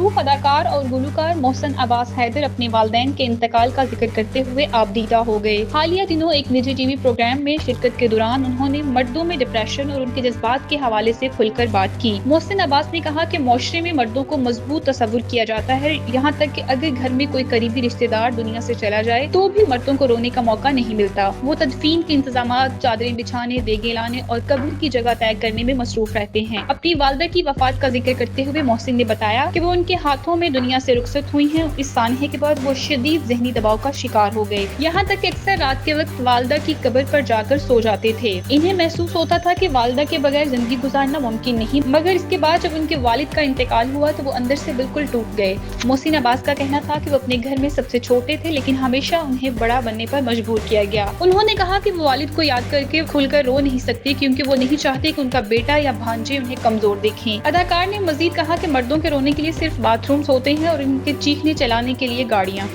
معروف اداکار اور گلوکار محسن عباس حیدر اپنے والدین کے انتقال کا ذکر کرتے ہوئے آبدیدہ ہو گئے۔ حالیہ دنوں ایک نجی ٹی وی پروگرام میں شرکت کے دوران انہوں نے مردوں میں ڈپریشن اور ان کے جذبات کے حوالے سے کھل کر بات کی۔ محسن عباس نے کہا کہ معاشرے میں مردوں کو مضبوط تصور کیا جاتا ہے، یہاں تک کہ اگر گھر میں کوئی قریبی رشتہ دار دنیا سے چلا جائے تو بھی مردوں کو رونے کا موقع نہیں ملتا۔ وہ تدفین کے انتظامات، چادریں بچھانے، دیگیں لانے اور قبر کی جگہ طے کرنے میں مصروف رہتے ہیں۔ اپنی والدہ کی وفات کا ذکر کرتے ہوئے محسن نے بتایا کہ وہ ان کے ہاتھوں میں دنیا سے رخصت ہوئی ہیں۔ اس سانحے کے بعد وہ شدید ذہنی دباؤ کا شکار ہو گئے، یہاں تک کہ اکثر رات کے وقت والدہ کی قبر پر جا کر سو جاتے تھے۔ انہیں محسوس ہوتا تھا کہ والدہ کے بغیر زندگی گزارنا ممکن نہیں، مگر اس کے بعد جب ان کے والد کا انتقال ہوا تو وہ اندر سے بالکل ٹوٹ گئے۔ محسن عباس کا کہنا تھا کہ وہ اپنے گھر میں سب سے چھوٹے تھے، لیکن ہمیشہ انہیں بڑا بننے پر مجبور کیا گیا۔ انہوں نے کہا کہ وہ والد کو یاد کر کے کھل کر رو نہیں سکتے، کیونکہ وہ نہیں چاہتے کہ ان کا بیٹا یا بھانجے انہیں کمزور دیکھیں۔ اداکار نے مزید کہا کہ مردوں کے رونے کے لیے صرف باتھ رومز ہوتے ہیں اور ان کے چیخنے چلانے کے لیے گاڑیاں۔